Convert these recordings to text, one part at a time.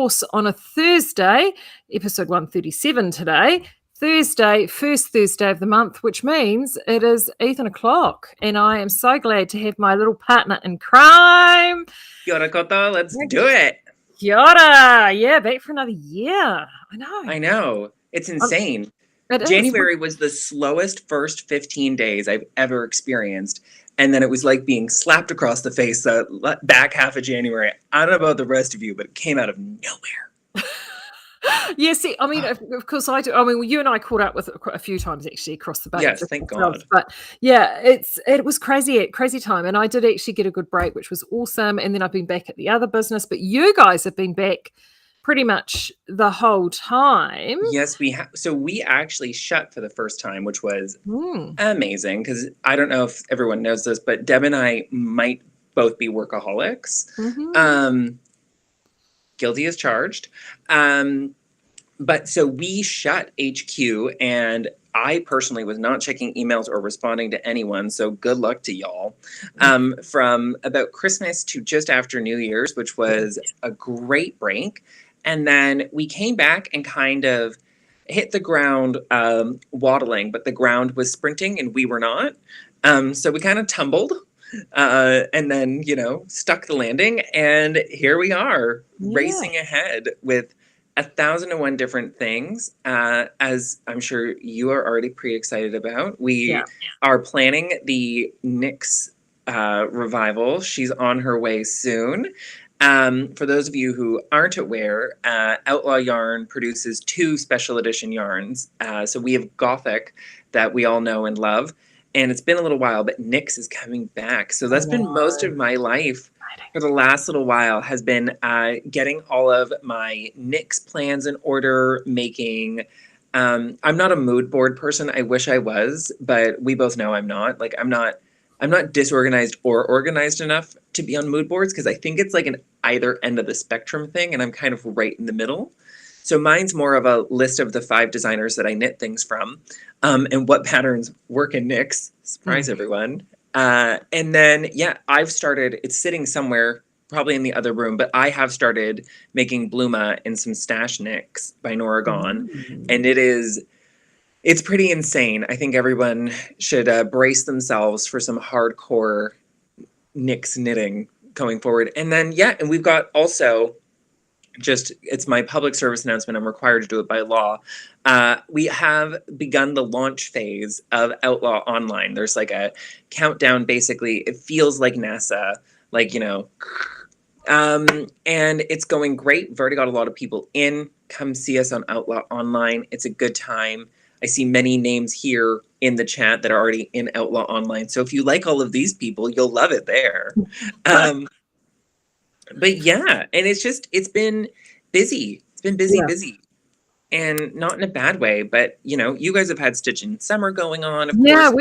course, on a Thursday, episode 137 today, Thursday, first Thursday of the month, which means it is Ethan o'clock. And I am so glad to have my little partner in crime. Kia ora koutou, let's do it. Kia ora. Yeah, back for another year. I know. It's insane. January was the slowest first 15 days I've ever experienced. And then it was like being slapped across the face the back half of January. I don't know about the rest of you, but it came out of nowhere. Yeah, see, I mean, of course I do. I mean, you and I caught up with it a few times actually across the bay. Yes, thank God. But yeah, it was crazy time. And I did actually get a good break, which was awesome. And then I've been back at the other business. But you guys have been back pretty much the whole time. Yes, we have. So we actually shut for the first time, which was amazing. Because I don't know if everyone knows this, but Deb and I might both be workaholics. Mm-hmm. Guilty as charged. But so we shut HQ, and I personally was not checking emails or responding to anyone. So good luck to y'all. From about Christmas to just after New Year's, which was a great break. And then we came back and kind of hit the ground waddling, but the ground was sprinting and we were not. So we kind of tumbled. And then, stuck the landing, and here we are racing ahead with 1,001 different things, as I'm sure you are already pretty excited about. We are planning the Nyx Revival. She's on her way soon. For those of you who aren't aware, Outlaw Yarn produces 2 special edition yarns. So we have Gothic that we all know and love. And it's been a little while, but Nyx is coming back. So that's been most of my life for the last little while, has been getting all of my Nyx plans in order, making... I'm not a mood board person. I wish I was, but we both know I'm not. Like, I'm not disorganized or organized enough to be on mood boards, because I think it's like an either end of the spectrum thing, and I'm kind of right in the middle. So mine's more of a list of the 5 designers that I knit things from, and what patterns work in Nyx. Surprise, everyone. And then, I've started, it's sitting somewhere, probably in the other room, but I have started making Bluma in some Stash Nyx by Nora Gone. And it's pretty insane. I think everyone should brace themselves for some hardcore Nyx knitting going forward. And then, and we've got also... it's my public service announcement. I'm required to do it by law. We have begun the launch phase of Outlaw Online. There's like a countdown, basically. It feels like NASA, and it's going great. We've already got a lot of people in. Come see us on Outlaw Online. It's a good time. I see many names here in the chat that are already in Outlaw Online. So if you like all of these people, you'll love it there. But and it's been busy. It's been busy. And not in a bad way, but you guys have had Stitch in Summer going on. Of course.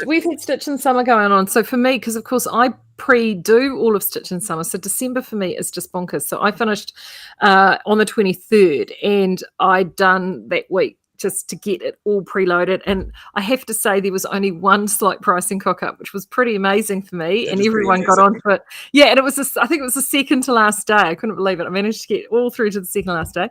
we've had Stitch in Summer going on. So for me, because of course I pre-do all of Stitch in Summer, so December for me is just bonkers. So I finished on the 23rd, and I'd done that week just to get it all preloaded. And I have to say there was only one slight pricing cock-up, which was pretty amazing for me. And everyone got onto it. Yeah, and I think it was the second to last day. I couldn't believe it. I managed to get all through to the second to last day.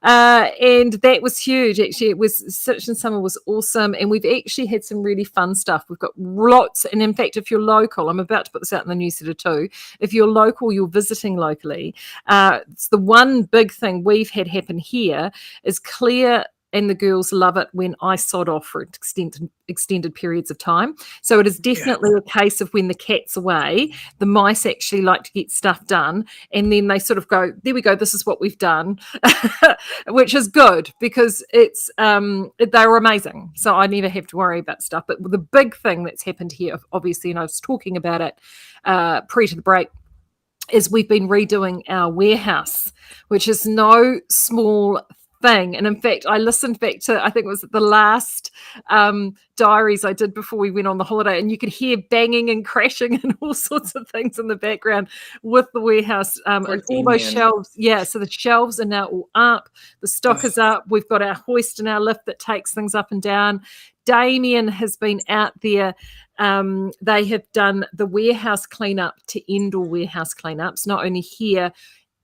And that was huge, actually. It was Stitch in Summer was awesome. And we've actually had some really fun stuff. We've got lots. And in fact, if you're local, I'm about to put this out in the newsletter too. If you're local, you're visiting locally. It's the one big thing we've had happen here is Claire and the girls love it when I sod off for extended periods of time. So it is definitely a case of when the cat's away, the mice actually like to get stuff done, and then they sort of go, there we go, this is what we've done, which is good because it's they're amazing. So I never have to worry about stuff. But the big thing that's happened here, obviously, and I was talking about it pre to the break, is we've been redoing our warehouse, which is no small thing. And in fact, I listened back to, I think it was the last diaries I did before we went on the holiday, and you could hear banging and crashing and all sorts of things in the background with the warehouse and all those shelves. Yeah, so the shelves are now all up, the stock is up, we've got our hoist and our lift that takes things up and down. Damien has been out there. They have done the warehouse cleanup to end all warehouse cleanups, not only here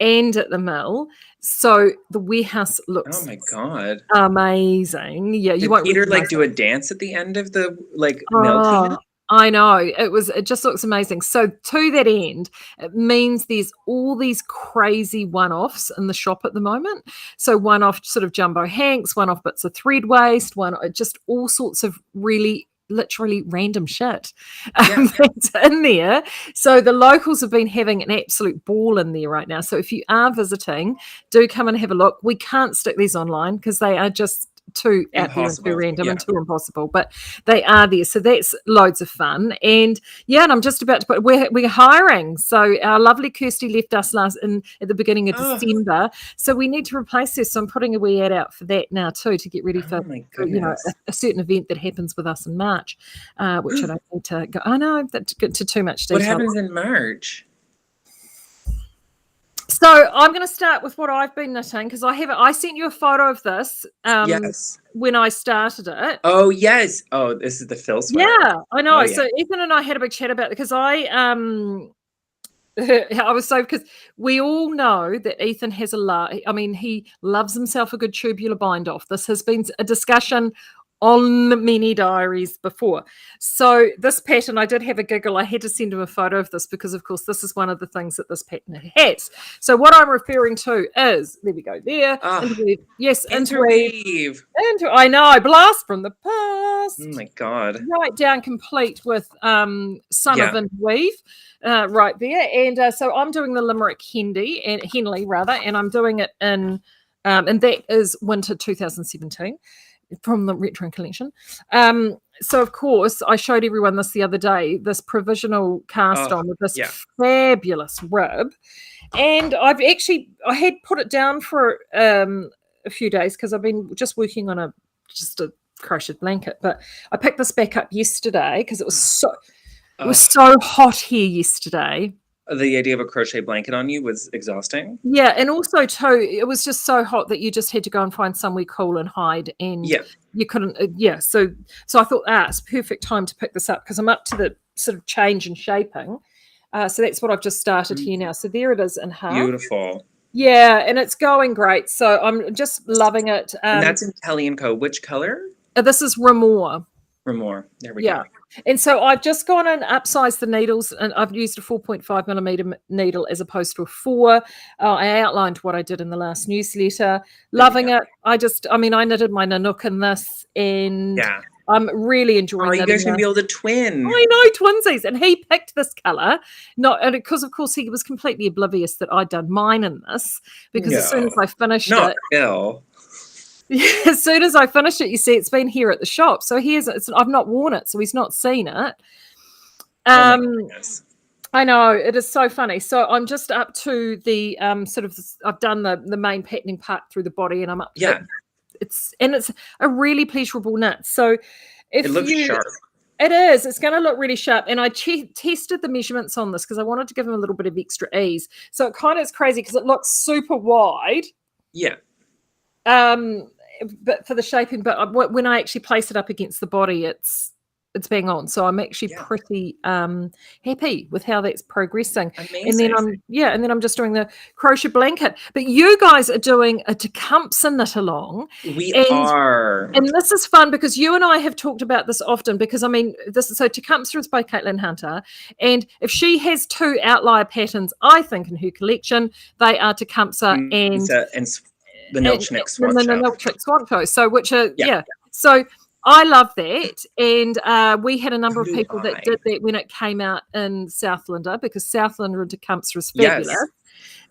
and at the mill. So the warehouse Oh looks my God. amazing. Yeah, you Did won't Peter recognize do it. a dance at the end of the mill cleanup? I know. It just looks amazing. So to that end, it means there's all these crazy one-offs in the shop at the moment. So one-off sort of jumbo hanks, one-off bits of thread waste, just all sorts of really literally random shit that's in there. So the locals have been having an absolute ball in there right now. So if you are visiting, do come and have a look. We can't stick these online because they are just too out there and too random and too impossible, but they are there, so that's loads of fun. And and I'm just about to put we're hiring. So our lovely Kirsty left us at the beginning of December, so we need to replace her. So I'm putting a wee ad out for that now too, to get ready for a certain event that happens with us in March, which I don't need to go. I know that get to too much detail. What happens in March? So I'm going to start with what I've been knitting, because I sent you a photo of this when I started it. Oh, yes. Oh, this is the Phil sweater. Yeah, I know. Oh, so Ethan and I had a big chat about it, because I was because we all know that Ethan has he loves himself a good tubular bind off. This has been a discussion on many diaries before. So this pattern, I did have a giggle. I had to send him a photo of this because, of course, this is one of the things that this pattern has. So what I'm referring to is, there we go, there. Interweave. Yes, interweave. I know, blast from the past. Oh my God. Right down complete with son of interweave. Right there. And so I'm doing the Limerick Henley, and I'm doing it in, and that is winter 2017. From the retro collection. So of course I showed everyone this the other day, this provisional cast on with this fabulous rib, and I had put it down for a few days because I've been just working on a crocheted blanket, but I picked this back up yesterday because it was so hot here yesterday. The idea of a crochet blanket on you was exhausting. Yeah, and also too, it was just so hot that you just had to go and find somewhere cool and hide, and you couldn't. So I thought it's perfect time to pick this up because I'm up to the sort of change and shaping. So that's what I've just started here now. So there it is in half. Beautiful. Yeah, and it's going great. So I'm just loving it. And that's in Kelly & Co. Which color? This is Ramore. There we go. And so I've just gone and upsized the needles, and I've used a 4.5 millimeter needle as opposed to a 4. I outlined what I did in the last newsletter. Loving it. I knitted my Nanook in this, and I'm really enjoying it. You guys can be able to twin. I know, twinsies. And he picked this color, because of course he was completely oblivious that I'd done mine in this, because as soon as I finished Phil. As soon as I finished it, you see, it's been here at the shop. So I've not worn it, so he's not seen it. I know, it is so funny. So I'm just up to the I've done the main patterning part through the body, and I'm up to it's a really pleasurable knit. So it looks sharp. It is. It's going to look really sharp. And I tested the measurements on this because I wanted to give him a little bit of extra ease. So it kind of is crazy because it looks super wide. Yeah. But for the shaping, but when I actually place it up against the body, it's bang on. So I'm actually pretty happy with how that's progressing. Amazing. And then I'm just doing the crochet blanket. But you guys are doing a Tecumseh knit along. We are. And this is fun because you and I have talked about this often, because Tecumseh is by Caitlin Hunter, and if she has 2 outlier patterns, I think, in her collection, they are Tecumseh and the Nilchnik Swancho. So so I love that, and we had a number of people that did that when it came out in Southlander, because Southlander and Tecumseh is fabulous. Yes.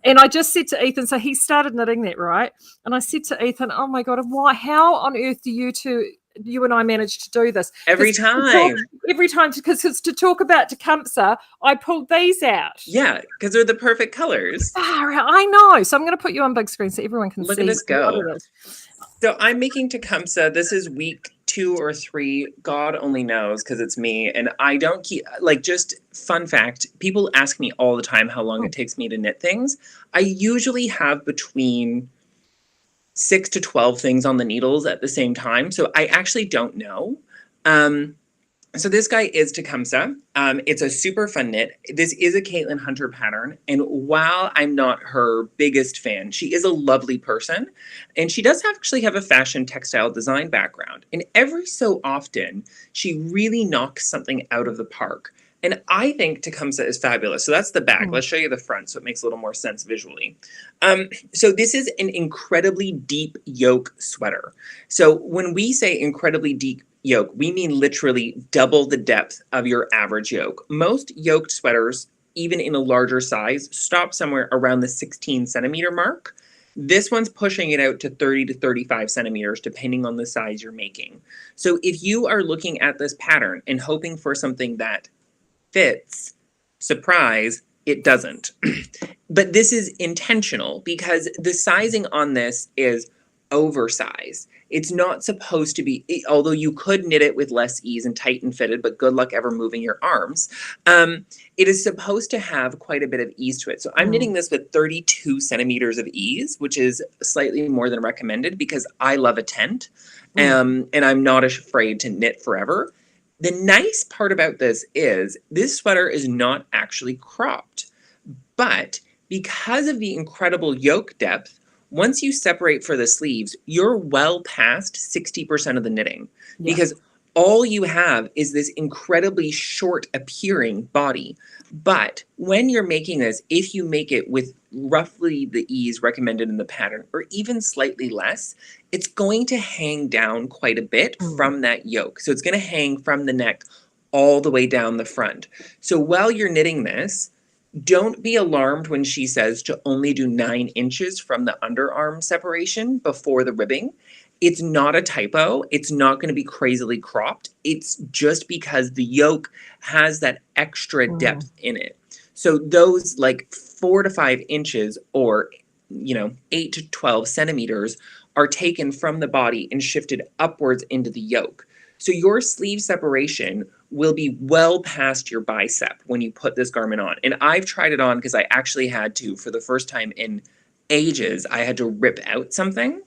And I just said to Ethan, so he started knitting that, right? And I said to Ethan, oh my God, how on earth do you and I manage to do this? Every time, because to talk about Tecumseh, I pulled these out. Yeah, because they're the perfect colors. I know. So I'm going to put you on big screen so everyone can see. Look at this go. So I'm making Tecumseh. This is week 2 or 3. God only knows, because it's me. And I don't keep, just fun fact, people ask me all the time how long it takes me to knit things. I usually have between 6 to 12 things on the needles at the same time. So I actually don't know. So this guy is Tecumseh. It's a super fun knit. This is a Caitlin Hunter pattern. And while I'm not her biggest fan, she is a lovely person. And she does actually have a fashion textile design background. And every so often, she really knocks something out of the park. And I think Tecumseh is fabulous. So that's the back. Let's show you the front so it makes a little more sense visually. So this is an incredibly deep yoke sweater. So when we say incredibly deep yoke, we mean literally double the depth of your average yoke. Most yoked sweaters, even in a larger size, stop somewhere around the 16 centimeter mark. This one's pushing it out to 30 to 35 centimeters, depending on the size you're making. So if you are looking at this pattern and hoping for something that fits, surprise, it doesn't. But this is intentional because the sizing on this is oversized. It's not supposed to be, although you could knit it with less ease and tight and fitted, but good luck ever moving your arms. It is supposed to have quite a bit of ease to it. So I'm knitting this with 32 centimeters of ease, which is slightly more than recommended because I love a tent and I'm not afraid to knit forever. The nice part about this is this sweater is not actually cropped, but because of the incredible yoke depth, once you separate for the sleeves, you're well past 60% of the knitting because all you have is this incredibly short appearing body. But when you're making this, if you make it with roughly the ease recommended in the pattern or even slightly less, it's going to hang down quite a bit from that yoke. So it's going to hang from the neck all the way down the front. So while you're knitting this, don't be alarmed when she says to only do 9 inches from the underarm separation before the ribbing. It's not a typo. It's not going to be crazily cropped. It's just because the yoke has that extra depth in it. So those like 4 to 5 inches or, 8 to 12 centimeters are taken from the body and shifted upwards into the yoke. So your sleeve separation will be well past your bicep when you put this garment on. And I've tried it on because I actually had to, for the first time in ages, I had to rip out something.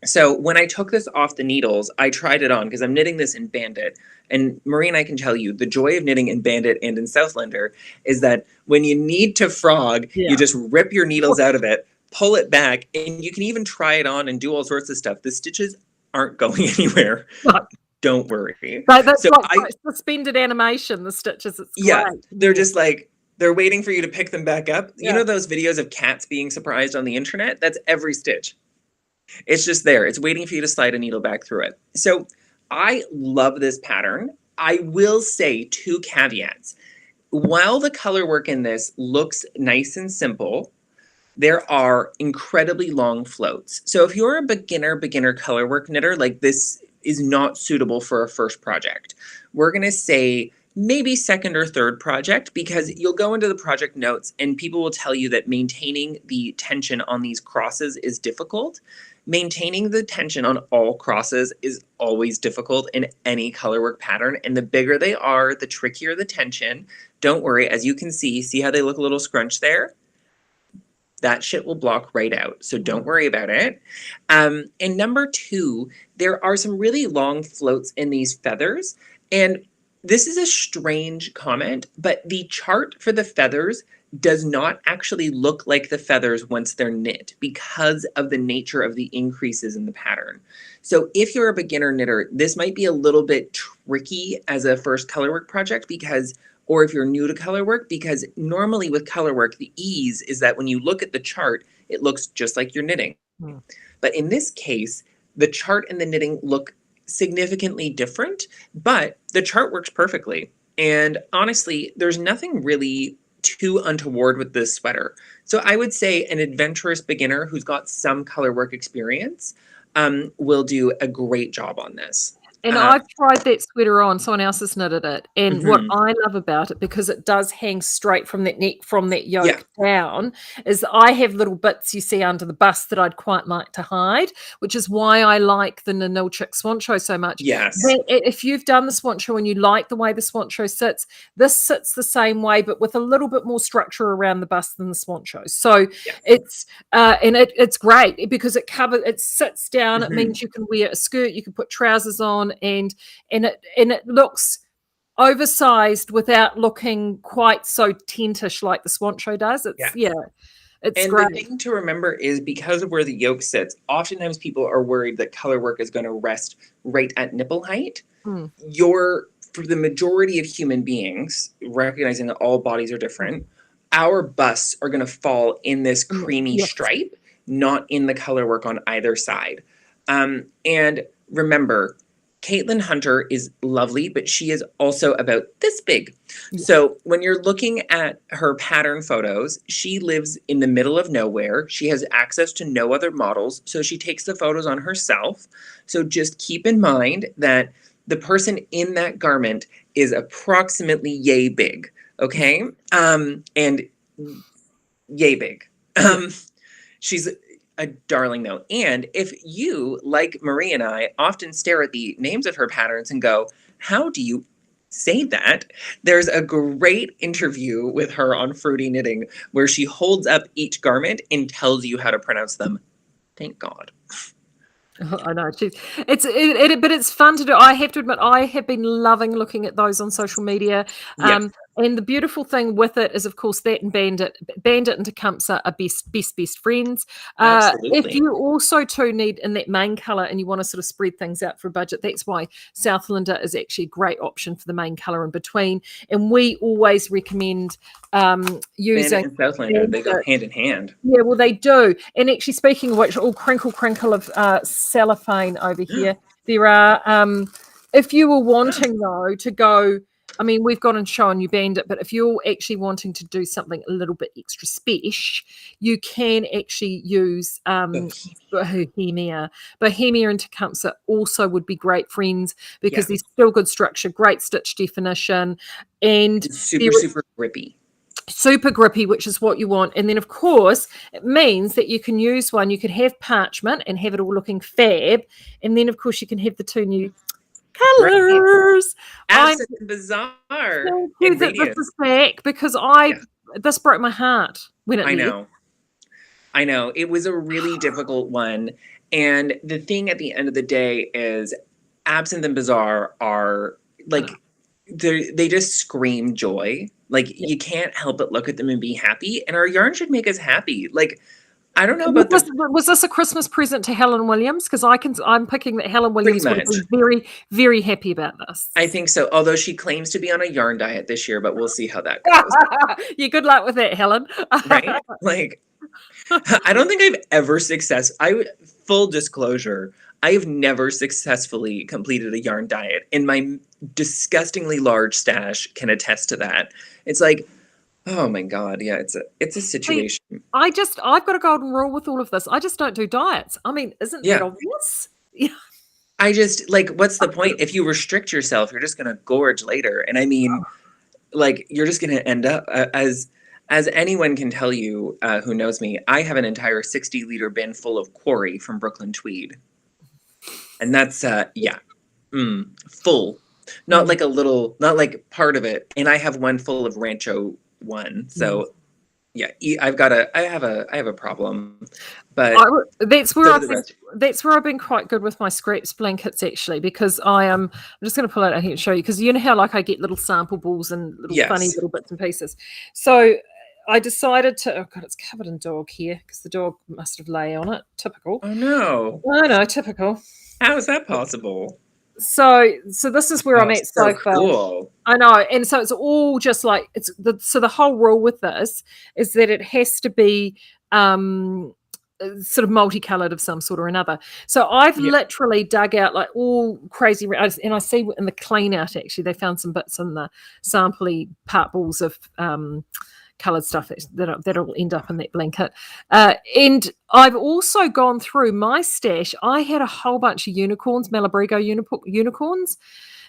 So when I took this off the needles, I tried it on because I'm knitting this in Bandit. And Maree and I can tell you, the joy of knitting in Bandit and in Southlander is that when you need to frog, you just rip your needles out of it, pull it back, and you can even try it on and do all sorts of stuff. The stitches aren't going anywhere. Don't worry. That's so like suspended animation, the stitches. It's great. They're just like, they're waiting for you to pick them back up. You know those videos of cats being surprised on the internet? That's every stitch. It's just there. It's waiting for you to slide a needle back through it. So I love this pattern. I will say 2 caveats. While the color work in this looks nice and simple, there are incredibly long floats. So if you're a beginner color work knitter, like this is not suitable for a first project. We're going to say maybe second or third project because you'll go into the project notes and people will tell you that maintaining the tension on these crosses is difficult. Maintaining the tension on all crosses is always difficult in any colorwork pattern. And the bigger they are, the trickier the tension. Don't worry, as you can see how they look a little scrunched there? That shit will block right out. So don't worry about it. And number 2, there are some really long floats in these feathers. And this is a strange comment, but the chart for the feathers does not actually look like the feathers once they're knit because of the nature of the increases in the pattern. So if you're a beginner knitter, this might be a little bit tricky as a first colorwork project or if you're new to colorwork, because normally with colorwork, the ease is that when you look at the chart, it looks just like you're knitting. But in this case, the chart and the knitting look significantly different, but the chart works perfectly. And honestly, there's nothing really too untoward with this sweater. So I would say an adventurous beginner who's got some colorwork experience will do a great job on this. And I've tried that sweater on. Someone else has knitted it. And what I love about it, because it does hang straight from that neck, from that yoke down, is I have little bits you see under the bust that I'd quite like to hide, which is why I like the Nanilchik Swancho so much. Yes. If you've done the Swancho and you like the way the Swancho sits, this sits the same way, but with a little bit more structure around the bust than the Swancho. So it's it's great because it sits down. It means you can wear a skirt, you can put trousers on, and it looks oversized without looking quite so tentish like the swan show does. It's and great. the thing to remember is because of where the yoke sits, oftentimes people are worried that color work is going to rest right at nipple height. For the majority of human beings, recognizing that all bodies are different, our busts are going to fall in this creamy stripe, not in the color work on either side. And remember, Caitlin Hunter is lovely, but she is also about this big. So when you're looking at her pattern photos, she lives in the middle of nowhere. She has access to no other models, so she takes the photos on herself. So just keep in mind that the person in that garment is approximately yay big, okay? And yay big. She's a darling though. And if you, like Maree and I, often stare at the names of her patterns and go, how do you say that? There's a great interview with her on Fruity Knitting where she holds up each garment and tells you how to pronounce them. Thank God. I know but it's fun to do. I have to admit, I have been loving looking at those on social media. And the beautiful thing with it is, of course, that and Bandit and Tecumseh are best friends. If you also too need in that main color and you want to sort of spread things out for a budget, that's why Southlander is actually a great option for the main color in between. And we always recommend using Bandit and Southlander. They go hand in hand. Yeah, well, they do. And actually, speaking of which, all crinkle of cellophane over here. There are, if you were wanting though to go, I mean, we've gone and shown you Bandit, but if you're actually wanting to do something a little bit extra special, you can actually use Bohemia. Bohemia and Tecumseh also would be great friends because there's still good structure, great stitch definition, and it's super grippy. Super grippy, which is what you want. And then, of course, it means that you can use one. You could have parchment and have it all looking fab. And then, of course, you can have the two new colors. Absolutely bizarre. Thank you that this is back because this broke my heart when it I know. It was a really difficult one. And the thing at the end of the day is Absinthe and Bizarre are like, they just scream joy. Like, you can't help but look at them and be happy. And our yarn should make us happy. Like, I don't know about was this a Christmas present to Helen Williams? Because I'm picking that Helen Williams would be very, very happy about this. I think so. Although she claims to be on a yarn diet this year, but we'll see how that goes. Yeah, good luck with that, Helen. Right? Like, I don't think I've ever full disclosure, I have never successfully completed a yarn diet, and my disgustingly large stash can attest to that. It's like, oh my God, yeah, it's a situation. I've got a golden rule with all of this. I just don't do diets. I mean, isn't that obvious? Yeah. I just, like, what's the point? If you restrict yourself, you're just going to gorge later. And I mean, like, you're just going to end up, as anyone can tell you who knows me, I have an entire 60-liter bin full of quarry from Brooklyn Tweed. And that's, full. Not like a little, not like part of it. And I have one full of Rancho 1. So, yeah, I have a problem. But that's where I've been quite good with my scraps blankets, actually, because I'm just going to pull it out here and show you, because you know how, like, I get little sample balls and little funny little bits and pieces. So I decided to, oh God, it's covered in dog hair because the dog must have lay on it. Typical. Oh no. I know, typical. How is that possible? So this is where I'm at so far. Cool. I know, and so it's all just like so the whole rule with this is that it has to be sort of multicolored of some sort or another. So I've literally dug out like all crazy, and I see in the clean out actually they found some bits in the sampley part balls of coloured stuff that'll end up in that blanket. And I've also gone through my stash. I had a whole bunch of unicorns, Malabrigo unicorns,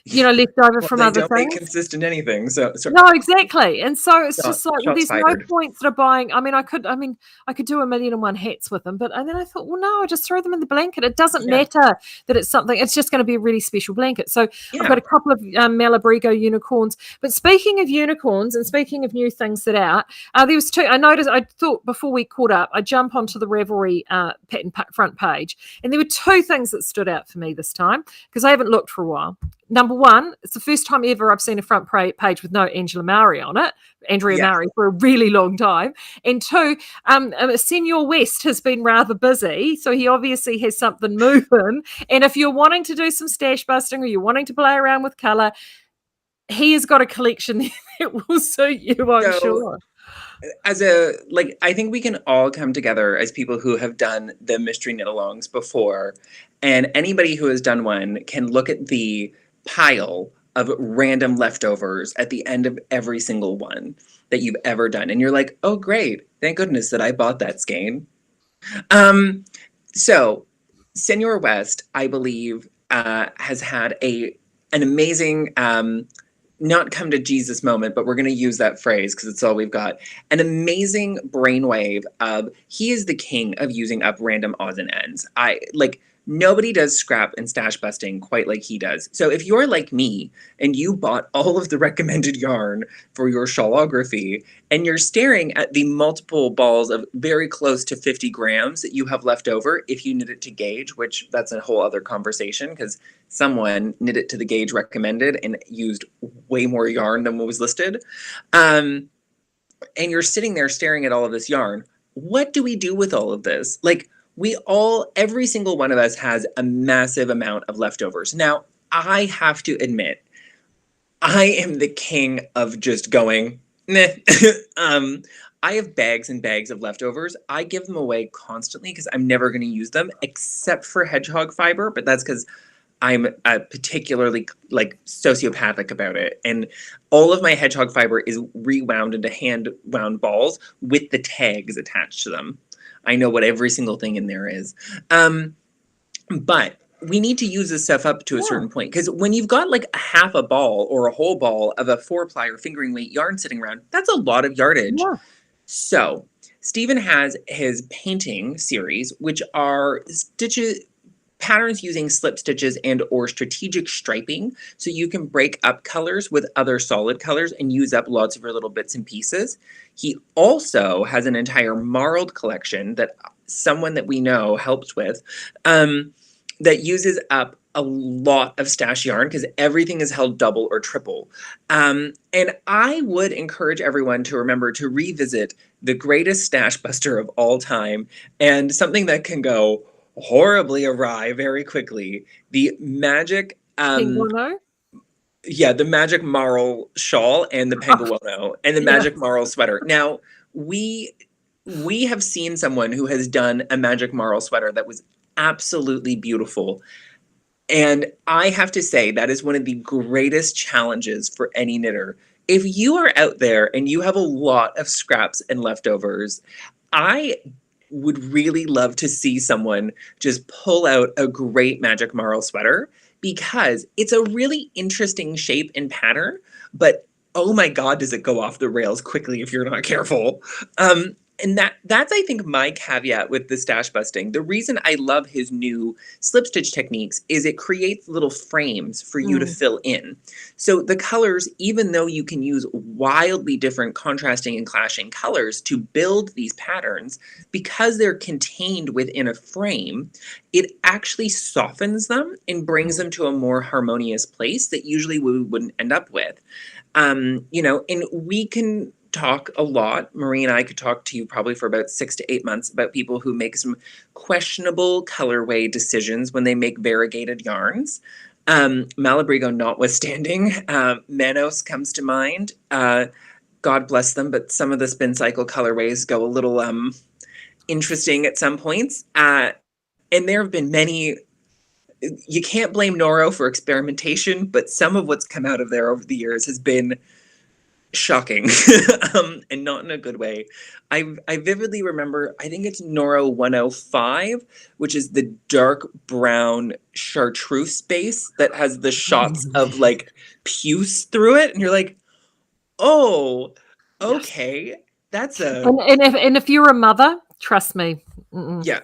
left over from other things. They don't make consistent anything. So no, exactly. And so it's just like, well, there's no point sort of buying. I could do 1,000,001 hats with them, but and then I thought, well, no, I just throw them in the blanket. It doesn't matter that it's something. It's just going to be a really special blanket. So I've got a couple of Malabrigo unicorns. But speaking of unicorns and speaking of new things that are out, there was two. I thought before we caught up, I jump onto the Ravelry pattern front page, and there were two things that stood out for me this time because I haven't looked for a while. number one, it's the first time ever I've seen a front page with no Andrea Maree on it, Maree, for a really long time. And two, Senor West has been rather busy, so he obviously has something moving. And if you're wanting to do some stash busting or you're wanting to play around with colour, he has got a collection that will suit you, I'm sure. I think we can all come together as people who have done the mystery knit-alongs before, and anybody who has done one can look at the pile of random leftovers at the end of every single one that you've ever done, and you're like, oh great, thank goodness that I bought that skein. So Senor West, I believe, has had an amazing not come to Jesus moment, but we're going to use that phrase because it's all we've got. An amazing brainwave of he is the king of using up random odds and ends. Nobody does scrap and stash busting quite like he does. So if you're like me and you bought all of the recommended yarn for your shawlography and you're staring at the multiple balls of very close to 50 grams that you have left over, if you knit it to gauge, which that's a whole other conversation because someone knit it to the gauge recommended and used way more yarn than what was listed. And you're sitting there staring at all of this yarn. What do we do with all of this? Every single one of us has a massive amount of leftovers. Now, I have to admit, I am the king of just going, meh. I have bags and bags of leftovers. I give them away constantly because I'm never going to use them except for hedgehog fiber, but that's because I'm particularly sociopathic about it. And all of my hedgehog fiber is rewound into hand wound balls with the tags attached to them. I know what every single thing in there is. But we need to use this stuff up to a certain point. Because when you've got a half a ball or a whole ball of a 4-ply or fingering weight yarn sitting around, that's a lot of yardage. Yeah. So Stephen has his painting series, which are patterns using slip stitches and or strategic striping. So you can break up colors with other solid colors and use up lots of your little bits and pieces. He also has an entire marled collection that someone that we know helps with that uses up a lot of stash yarn because everything is held double or triple. And I would encourage everyone to remember to revisit the greatest stash buster of all time and something that can go horribly awry very quickly. The magic the magic marl shawl and the penguono and the magic marl sweater. Now we have seen someone who has done a magic marl sweater that was absolutely beautiful, and I have to say that is one of the greatest challenges for any knitter. If you are out there and you have a lot of scraps and leftovers, I would really love to see someone just pull out a great magic marl sweater because it's a really interesting shape and pattern, but oh my God, does it go off the rails quickly if you're not careful. And that's, I think, my caveat with the stash busting. The reason I love his new slip stitch techniques is it creates little frames for you to fill in. So the colors, even though you can use wildly different contrasting and clashing colors to build these patterns, because they're contained within a frame, it actually softens them and brings them to a more harmonious place that usually we wouldn't end up with. And we can talk a lot. Maree and I could talk to you probably for about 6 to 8 months about people who make some questionable colorway decisions when they make variegated yarns. Malabrigo notwithstanding, Manos comes to mind. God bless them, but some of the spin cycle colorways go a little interesting at some points. And there have been many. You can't blame Noro for experimentation, but some of what's come out of there over the years has been shocking and not in a good way. I vividly remember, I think it's Noro 105, which is the dark brown chartreuse space that has the shots of puce through it. And you're like, oh, okay. Yes. That's a... And if you're a mother, trust me. Yeah.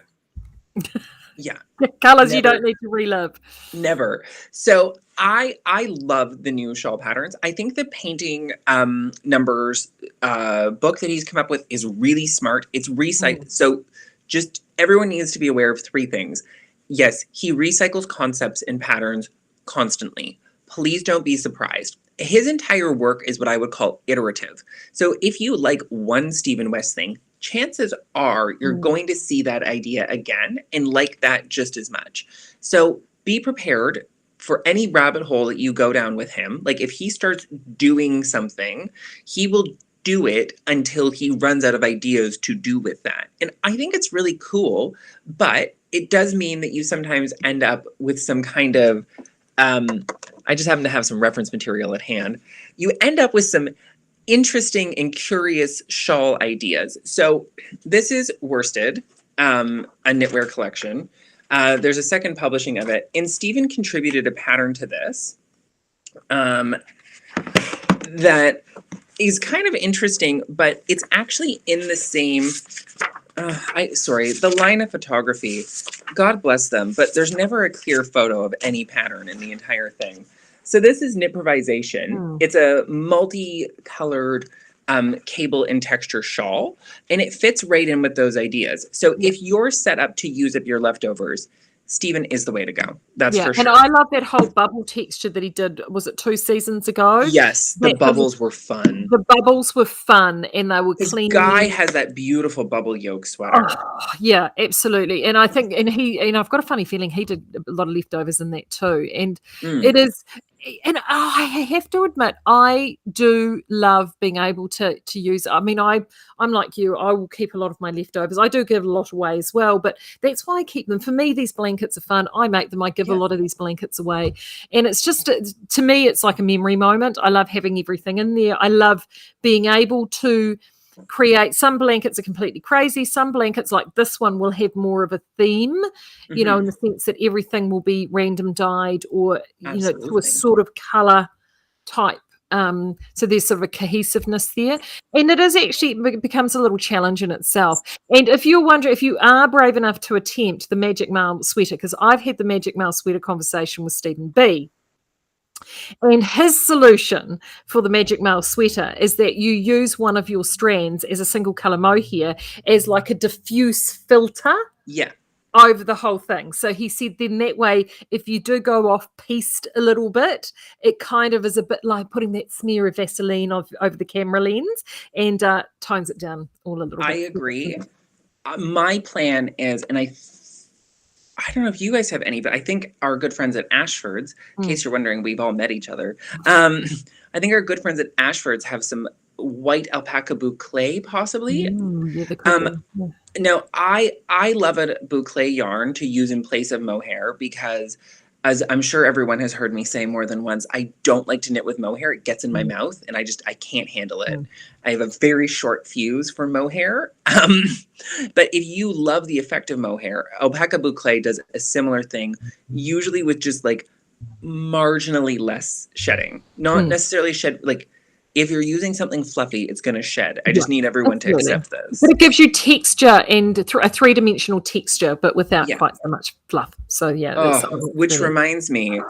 Yeah. Colors you don't need to relive. Never. So I love the new shawl patterns. I think the painting numbers book that he's come up with is really smart. It's recycled. So just everyone needs to be aware of 3 things. Yes, he recycles concepts and patterns constantly, please don't be surprised. His entire work is what I would call iterative. So if you like one Stephen West thing, chances are you're going to see that idea again and like that just as much. So be prepared for any rabbit hole that you go down with him. Like if he starts doing something, he will do it until he runs out of ideas to do with that. And I think it's really cool, but it does mean that you sometimes end up with some kind of, I just happen to have some reference material at hand. You end up with some interesting and curious shawl ideas. So this is worsted, a knitwear collection. There's a second publishing of it. And Stephen contributed a pattern to this that is kind of interesting, but it's actually in the same, the line of photography, God bless them, but there's never a clear photo of any pattern in the entire thing. So this is Knitprovisation. It's a multicolored cable and texture shawl, and it fits right in with those ideas. So if you're set up to use up your leftovers, Stephen is the way to go. That's for sure. And I love that whole bubble texture that he did. Was it 2 seasons ago? Yes, the bubbles were fun. The bubbles were fun, and they were clean. Guy has that beautiful bubble yoke sweater. Oh, yeah, absolutely. And I think, and I've got a funny feeling he did a lot of leftovers in that too. And it is, and I have to admit, I do love being able to use. I mean, I'm like you. I will keep a lot of my leftovers. I do give a lot away as well, but that's why I keep them. For me, these blankets are fun. I make them. I give a lot of these blankets away, and it's just, to me, it's like a memory moment. I love having everything in there. I love being able to create. Some blankets are completely crazy. Some blankets like this one will have more of a theme, you know, in the sense that everything will be random dyed or, you know, to a sort of color type. So there's sort of a cohesiveness there. And it is actually, it becomes a little challenge in itself. And if you're wondering, if you are brave enough to attempt the Magic Mail sweater, because I've had the Magic Mail sweater conversation with Stephen B., and his solution for the Magic Mail sweater is that you use one of your strands as a single color mohair as like a diffuse filter over the whole thing. So he said then that way, if you do go off piste a little bit, it kind of is a bit like putting that smear of Vaseline over the camera lens and tones it down all a little bit. I agree. My plan is, and I don't know if you guys have any, but I think our good friends at Ashford's, in case you're wondering, we've all met each other. I think our good friends at Ashford's have some white alpaca boucle, possibly. Now, I love a boucle yarn to use in place of mohair because, as I'm sure everyone has heard me say more than once, I don't like to knit with mohair. It gets in my mouth, and I can't handle it. I have a very short fuse for mohair. But if you love the effect of mohair, alpaca boucle does a similar thing, usually with just like marginally less shedding. Not necessarily shed, like if you're using something fluffy, it's going to shed. I just need everyone to accept this. But it gives you texture and a three-dimensional texture, but without quite so much fluff. So yeah. Which reminds me,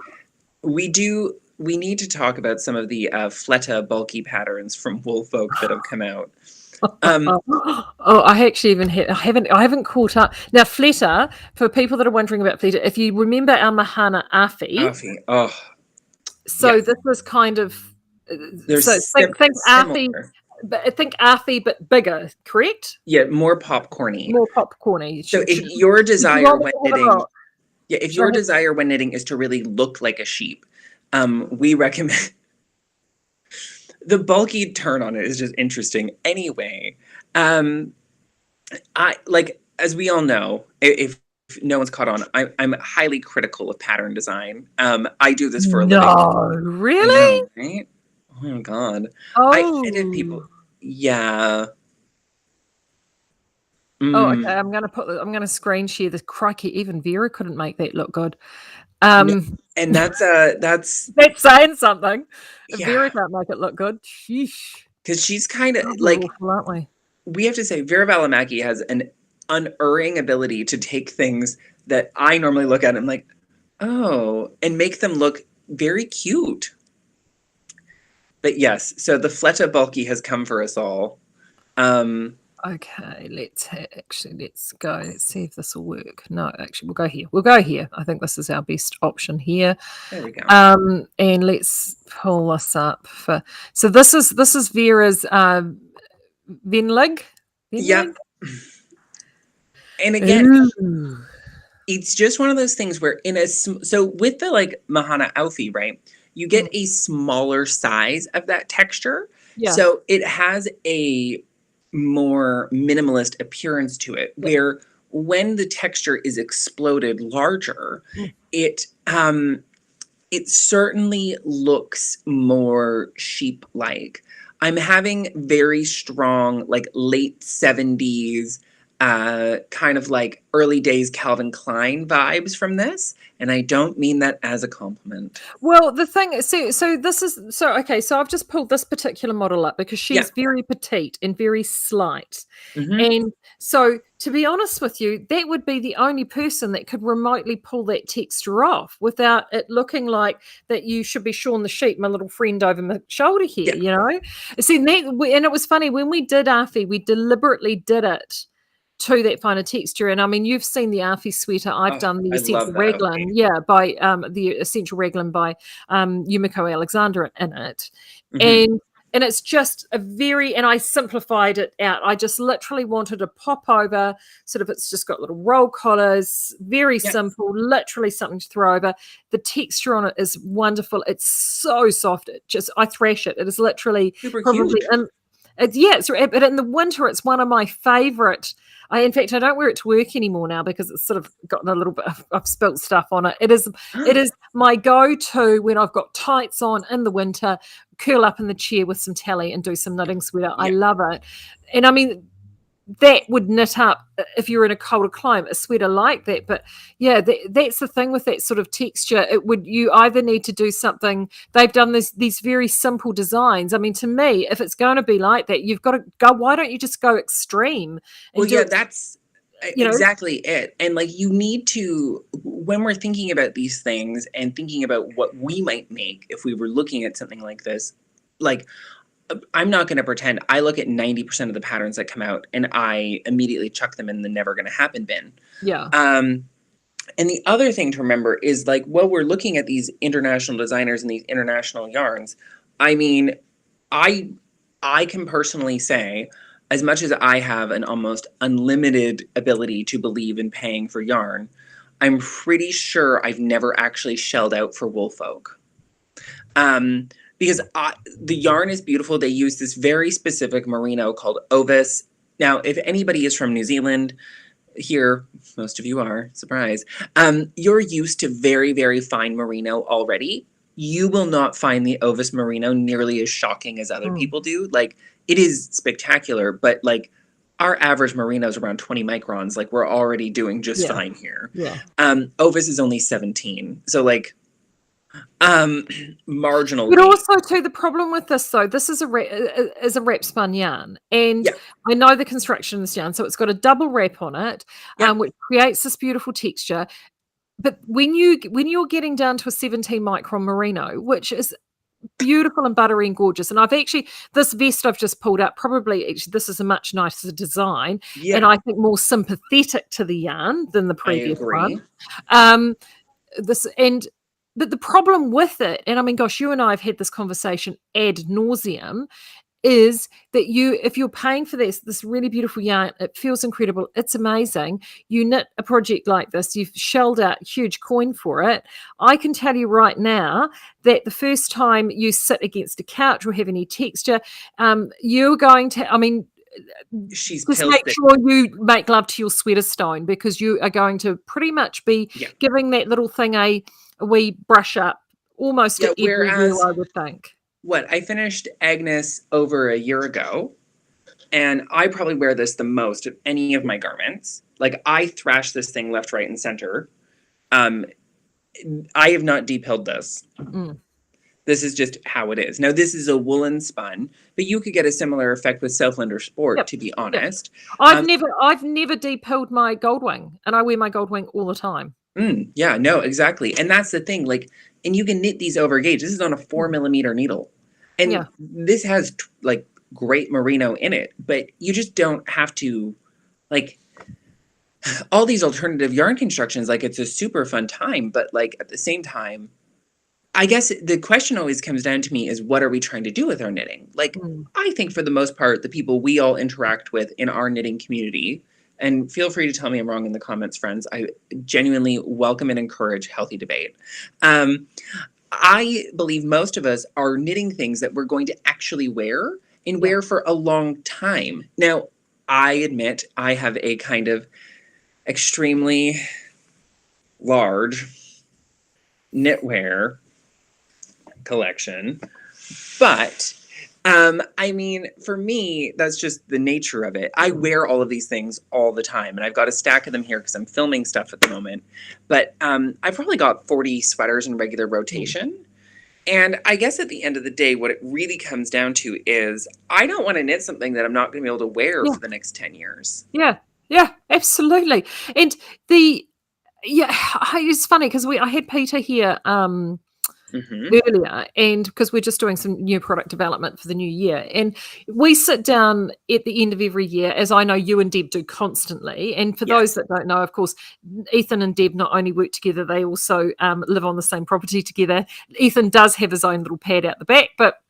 we need to talk about some of the Fleta bulky patterns from Woolfolk that have come out. I actually I haven't caught up. Now, Fleta, for people that are wondering about Fleta, if you remember our Mahana Afi. This was kind of, think Afi, but think Afi but bigger, correct? Yeah, more popcorny. So if your desire when knitting, if your desire when knitting is to really look like a sheep, we recommend. The bulky turn on it is just interesting. Anyway, I like, as we all know, if no one's caught on, I'm highly critical of pattern design. I do this for a living. No, really? Know, right? Oh my God. I edit people. Yeah. Oh, okay. I'm gonna screen share this. Crikey, even Vera couldn't make that look good. And that's saying something. Vera can't make it look good. Sheesh. Because she's kind of like, we have to say, Vera Valimaki has an unerring ability to take things that I normally look at and I'm like, oh, and make them look very cute. But yes, so the Fleta bulky has come for us all. Okay, let's go. Let's see if this will work. No, actually, we'll go here. We'll go here. I think this is our best option here. There we go. And let's pull this up for. So this is Vera's Venlig. Yeah. And again, Ooh. it's just one of those things where so with the like Mahana Alfie, right? You get a smaller size of that texture. Yeah. So it has a more minimalist appearance to it, where when the texture is exploded larger, it certainly looks more sheep-like. I'm having very strong, like late 70s, kind of like early days Calvin Klein vibes from this. And I don't mean that as a compliment. Well, the thing is, so this is, so, okay, so I've just pulled this particular model up because she's very petite and very slight. And so, to be honest with you, that would be the only person that could remotely pull that texture off without it looking like that you should be Shaun the Sheep, my little friend over my shoulder here, you know? See, and it was funny, when we did Afi, we deliberately did it to that finer texture. And I mean, you've seen the Afi sweater. I've done the Essential Raglan, by the Essential Raglan by Yumiko Alexander in it. And it's just a very, and I simplified it out. I just literally wanted to pop over, sort of, it's just got little roll collars, very simple, literally something to throw over. The texture on it is wonderful. It's so soft. I thrash it. It is literally super probably cute. But in the winter, it's one of my favorite. In fact, I don't wear it to work anymore now because it's sort of gotten a little bit. I've spilt stuff on it. It is my go-to when I've got tights on in the winter. Curl up in the chair with some tally and do some knitting sweater. I love it. And I mean, that would knit up if you're in a colder climate, a sweater like that. But that's the thing with that sort of texture. You either need to do something. They've done these very simple designs. I mean, to me, if it's going to be like that, you've got to go. Why don't you just go extreme? That's exactly it. And like, you need to, when we're thinking about these things and thinking about what we might make if we were looking at something like this, like, I'm not going to pretend. I look at 90% of the patterns that come out and I immediately chuck them in the never going to happen bin. Yeah. And the other thing to remember is, like, while we're looking at these international designers and these international yarns, I mean, I can personally say, as much as I have an almost unlimited ability to believe in paying for yarn, I'm pretty sure I've never actually shelled out for Woolfolk. Because the yarn is beautiful. They use this very specific merino called Ovis. Now, if anybody is from New Zealand, here, most of you are, surprise, you're used to very, very fine merino already. You will not find the Ovis merino nearly as shocking as other people do. Like, it is spectacular, but like, our average merino is around 20 microns. Like, we're already doing just fine here. Ovis is only 17. So, like, marginal. But also, too, the problem with this, though, this is a wrap spun yarn, and I know the construction of this yarn, so it's got a double wrap on it, which creates this beautiful texture. But when you're getting down to a 17 micron merino, which is beautiful and buttery and gorgeous, and this vest I've just pulled up, this is a much nicer design, and I think more sympathetic to the yarn than the previous one. But the problem with it, and I mean, gosh, you and I have had this conversation ad nauseum, is that if you're paying for this really beautiful yarn, it feels incredible, it's amazing. You knit a project like this, you've shelled out huge coin for it. I can tell you right now that the first time you sit against a couch or have any texture, you're going to, I mean, just make sure you make love to your sweater stone, because you are going to pretty much be giving that little thing a wee brush up almost at every wheel, I would think. I finished Agnes over a year ago, and I probably wear this the most of any of my garments. Like, I thrash this thing left, right, and center. I have not depilled this. This is just how it is. Now, this is a woolen spun, but you could get a similar effect with Southlander Sport, to be honest. I've never depilled my Goldwing, and I wear my Goldwing all the time. Yeah, no, exactly. And that's the thing. Like, and you can knit these over gauge. This is on a 4mm needle. And this has like great merino in it, but you just don't have to, like, all these alternative yarn constructions, like, it's a super fun time, but, like, at the same time, I guess the question always comes down to me is, what are we trying to do with our knitting? Like, I think for the most part, the people we all interact with in our knitting community, and feel free to tell me I'm wrong in the comments, friends. I genuinely welcome and encourage healthy debate. I believe most of us are knitting things that we're going to actually wear and wear for a long time. Now, I admit I have a kind of extremely large knitwear collection, but I mean, for me, that's just the nature of it. I wear all of these things all the time, and I've got a stack of them here because I'm filming stuff at the moment. But I've probably got 40 sweaters in regular rotation. And I guess at the end of the day, what it really comes down to is I don't want to knit something that I'm not going to be able to wear for the next 10 years. Yeah, absolutely. And it's funny because I had Peter here earlier, and because we're just doing some new product development for the new year, and we sit down at the end of every year, as I know you and Deb do constantly. And for those that don't know, of course, Ethan and Deb not only work together, they also live on the same property together. Ethan does have his own little pad out the back, but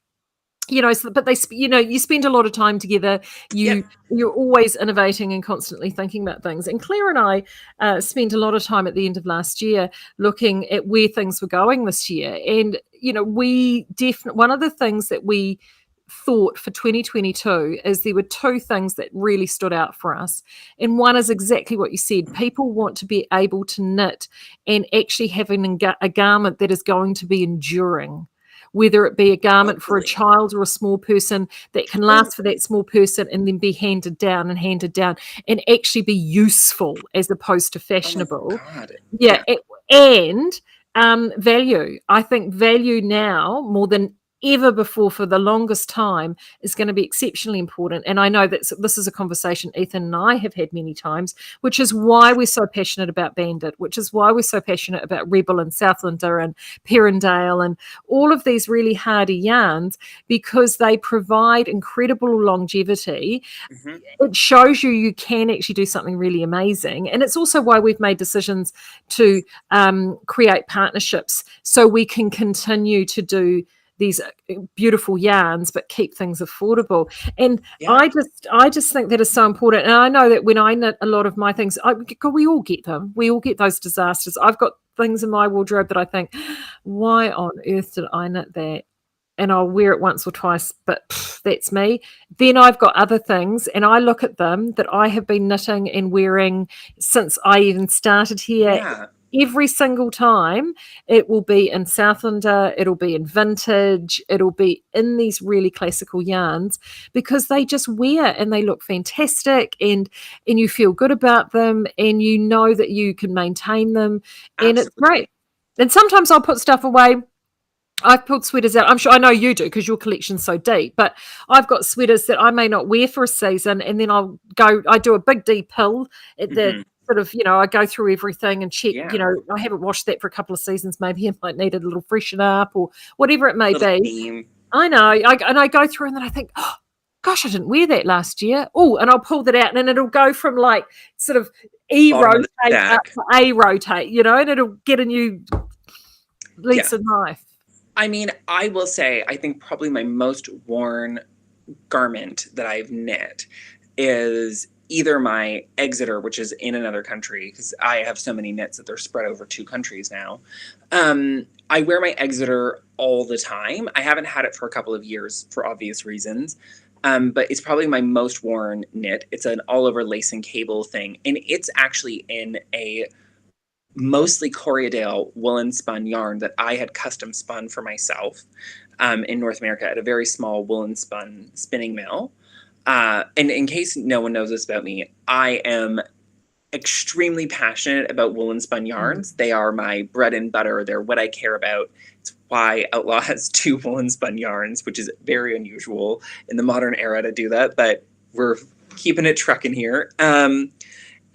but they, you spend a lot of time together. You're always innovating and constantly thinking about things. And Claire and I spent a lot of time at the end of last year looking at where things were going this year. And, we definitely, one of the things that we thought for 2022 is there were two things that really stood out for us. And one is exactly what you said. People want to be able to knit and actually having a garment that is going to be enduring, whether it be a garment for a child or a small person that can last for that small person and then be handed down and actually be useful as opposed to fashionable. And value. I think value now more than ever before, for the longest time, is going to be exceptionally important. And I know that this is a conversation Ethan and I have had many times, which is why we're so passionate about Bandit, which is why we're so passionate about Rebel and Southlander and Perrindale and all of these really hardy yarns, because they provide incredible longevity. It shows you can actually do something really amazing. And it's also why we've made decisions to create partnerships so we can continue to do these beautiful yarns but keep things affordable. And I just think that is so important. And I know that when I knit a lot of my things, we all get them, we all get those disasters. I've got things in my wardrobe that I think, why on earth did I knit that? And I'll wear it once or twice, but that's me. Then I've got other things, and I look at them that I have been knitting and wearing since I even started here. Every single time it will be in Southlander, it'll be in vintage, it'll be in these really classical yarns, because they just wear and they look fantastic, and you feel good about them, and you know that you can maintain them. And it's great. And sometimes I'll put stuff away. I've pulled sweaters out. I'm sure I know you do because your collection's so deep, but I've got sweaters that I may not wear for a season, and then I do a big deep pull at the sort of, I go through everything and check, I haven't washed that for a couple of seasons. Maybe it might need a little freshen up or whatever it may be. Theme. I know. I go through and then I think, oh, gosh, I didn't wear that last year. Oh, and I'll pull that out, and then it'll go from like sort of E-rotate up to A-rotate, and it'll get a new lease of life. I mean, I will say, I think probably my most worn garment that I've knit is either my Exeter, which is in another country, because I have so many knits that they're spread over 2 countries now. I wear my Exeter all the time. I haven't had it for a couple of years for obvious reasons, but it's probably my most worn knit. It's an all-over lace and cable thing, and it's actually in a mostly Corriedale woolen spun yarn that I had custom spun for myself in North America at a very small woolen spun spinning mill. And in case no one knows this about me, I am extremely passionate about woolen spun yarns. They are my bread and butter. They're what I care about. It's why Outlaw has 2 woolen spun yarns, which is very unusual in the modern era to do that, but we're keeping it trucking here.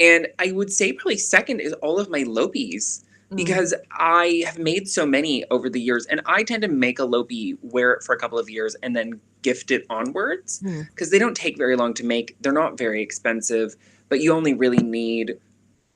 And I would say probably second is all of my Lopies. because I have made so many over the years, and I tend to make a Lopi, wear it for a couple of years, and then gift it onwards because they don't take very long to make. They're not very expensive, but you only really need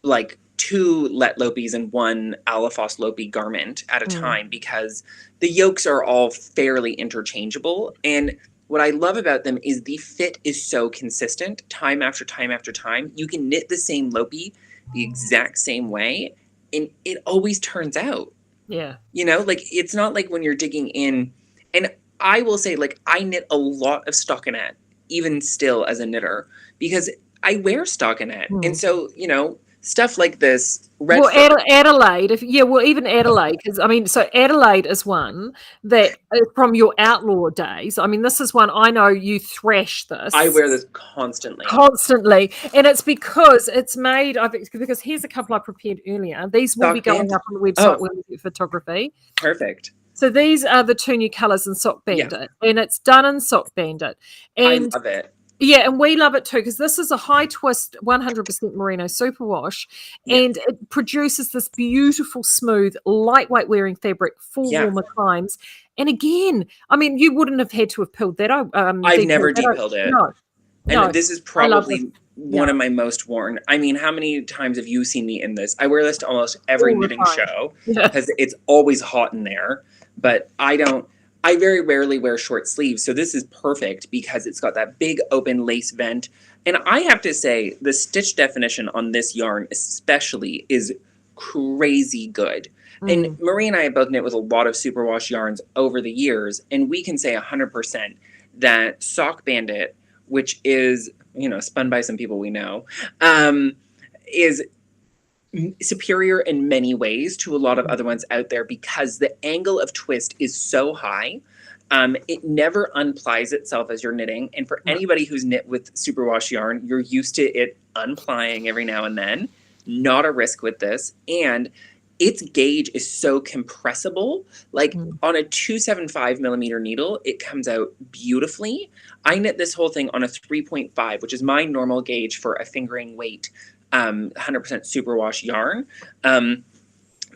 like 2 Let Lopis and 1 Alafos Lopi garment at a time because the yokes are all fairly interchangeable. And what I love about them is the fit is so consistent time after time after time. You can knit the same Lopi the exact same way, and it always turns out. Yeah. You know, like it's not like when you're digging in. And I will say, like, I knit a lot of stockinette, even still as a knitter, because I wear stockinette. And so, you know, stuff like this. Well, Adelaide, even Adelaide, because I mean, so Adelaide is one that from your Outlaw days. I mean, this is one I know you thrash this. I wear this constantly, and it's because it's made. Because here's a couple I prepared earlier. These will be going up on the website when we do photography. Perfect. So these are the 2 new colors in Sock Bandit, and it's done in Sock Bandit. And I love it. Yeah, and we love it too because this is a high twist 100% merino superwash, and it produces this beautiful, smooth, lightweight wearing fabric for warmer climes. And again, I mean, you wouldn't have had to have pilled that. I've never depilled it. No, this is probably one of my most worn. I mean, how many times have you seen me in this? I wear this to almost every knitting show because it's always hot in there. But I very rarely wear short sleeves, so this is perfect because it's got that big open lace vent. And I have to say, the stitch definition on this yarn especially is crazy good. And Maree and I have both knit with a lot of superwash yarns over the years, and we can say 100% that Sock Bandit, which is, you know, spun by some people we know, is superior in many ways to a lot of other ones out there because the angle of twist is so high. It never unplies itself as you're knitting. And for anybody who's knit with superwash yarn, you're used to it unplying every now and then. Not a risk with this. And its gauge is so compressible. Like on a 275 millimeter needle, it comes out beautifully. I knit this whole thing on a 3.5, which is my normal gauge for a fingering weight 100% superwash yarn.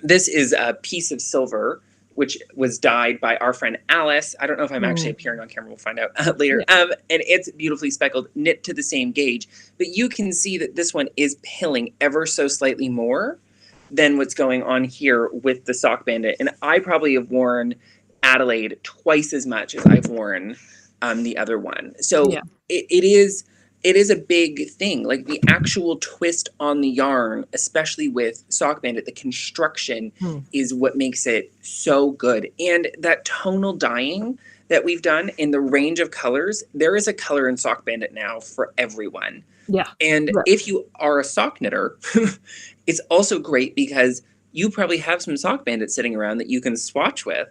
This is a piece of silver, which was dyed by our friend Alice. I don't know if I'm actually appearing on camera. We'll find out later. And it's beautifully speckled, knit to the same gauge. But you can see that this one is pilling ever so slightly more than what's going on here with the Sock Bandit. And I probably have worn Adelaide twice as much as I've worn the other one. So it is a big thing. Like the actual twist on the yarn, especially with Sock Bandit, the construction is what makes it so good. And that tonal dyeing that we've done in the range of colors, there is a color in Sock Bandit now for everyone. Yeah. And if you are a sock knitter, it's also great because you probably have some Sock Bandit sitting around that you can swatch with.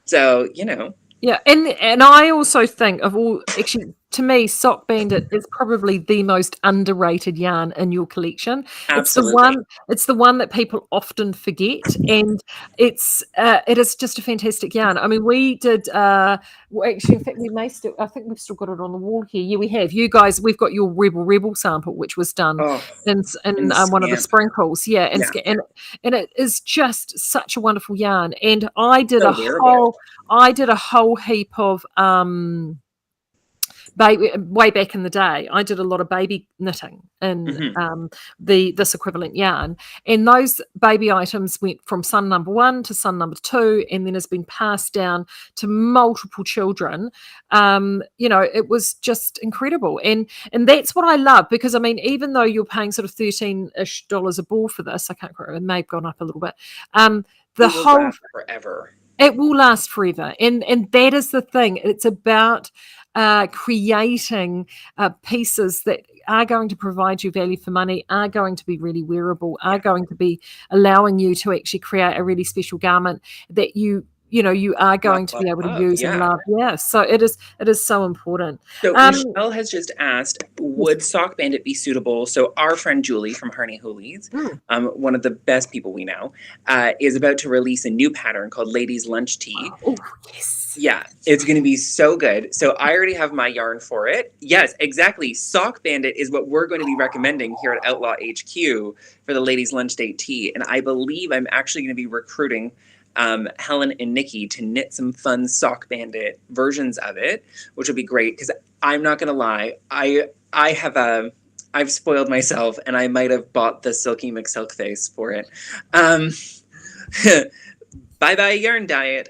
So, you know. Yeah, and I also think of all, actually, to me, Sock Bandit is probably the most underrated yarn in your collection. Absolutely. It's the one that people often forget, and it is just a fantastic yarn. I mean, we did actually, in fact, I think we've still got it on the wall here. Yeah, we have. You guys, we've got your Rebel sample, which was done in one of the sprinkles. Yeah, and it is just such a wonderful yarn. And I did a whole heap of way back in the day. I did a lot of baby knitting in this equivalent yarn, and those baby items went from son number 1 to son number 2, and then has been passed down to multiple children. You know, it was just incredible, and that's what I love, because I mean, even though you're paying sort of $13-ish a ball for this, I can't remember, it may have gone up a little bit. The whole forever. It will last forever, and that is the thing. It's about creating pieces that are going to provide you value for money, are going to be really wearable, are going to be allowing you to actually create a really special garment that you you are going to be able to use and love. Yeah, so it is so important. So Michelle has just asked, would Sock Bandit be suitable? So our friend Julie from Harney Hoolies, one of the best people we know, is about to release a new pattern called Ladies Lunch Tea. Oh, yes. Yeah, it's going to be so good. So I already have my yarn for it. Yes, exactly. Sock Bandit is what we're going to be recommending here at Outlaw HQ for the Ladies Lunch Date Tea. And I believe I'm actually going to be recruiting Helen and Nikki to knit some fun Sock Bandit versions of it, which will be great because I'm not going to lie. I've spoiled myself and I might have bought the Silky McSilk face for it. Bye-bye yarn diet.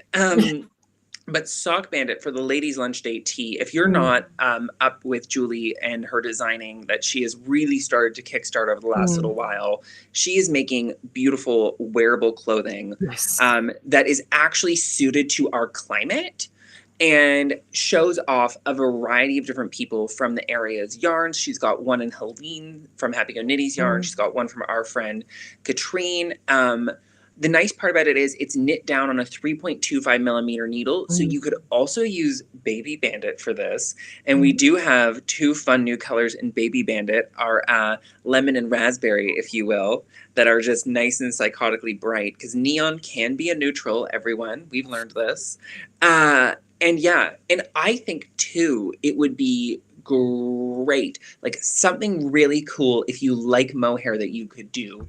But Sock Bandit for the Ladies Lunch Date Tea, if you're not up with Julie and her designing that she has really started to kickstart over the last little while, she is making beautiful wearable clothing that is actually suited to our climate and shows off a variety of different people from the area's yarns. She's got one in Helene from Happy Go Nitty's yarn. She's got one from our friend Katrine. The nice part about it is it's knit down on a 3.25 millimeter needle. So you could also use Baby Bandit for this. And we do have two fun new colors in Baby Bandit, our lemon and raspberry, if you will, that are just nice and psychotically bright. Because neon can be a neutral, everyone. We've learned this. And I think too, it would be great. Like something really cool if you like mohair that you could do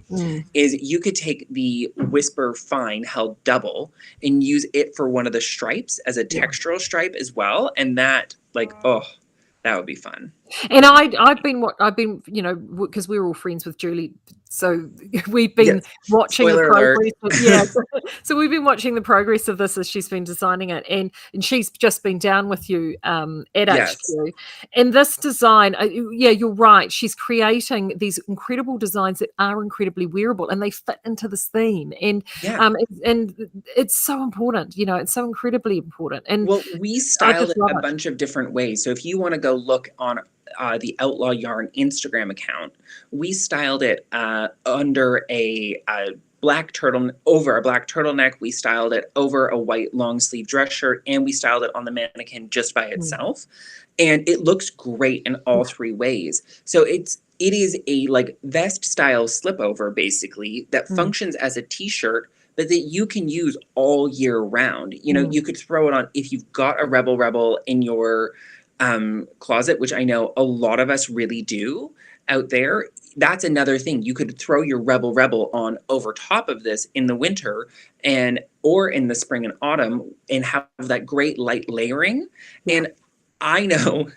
is you could take the Whisper Fine held double and use it for one of the stripes as a textural stripe as well. And that that would be fun. And I've been because we were all friends with Julie, so we've been watching Spoiler the progress. So we've been watching the progress of this as she's been designing it, and she's just been down with you at HQ. And this design, you're right. She's creating these incredible designs that are incredibly wearable, and they fit into this theme. And and it's so important. It's so incredibly important. And we styled it a bunch of different ways. So if you want to go look on the Outlaw Yarn Instagram account, we styled it under a black turtleneck. We styled it over a white long sleeve dress shirt, and we styled it on the mannequin just by itself. And it looks great in all three ways. So it is a vest style slipover basically that functions as a t-shirt, but that you can use all year round. You could throw it on if you've got a Rebel in your closet, which I know a lot of us really do out there. That's another thing. You could throw your Rebel on over top of this in the winter or in the spring and autumn and have that great light layering. And I know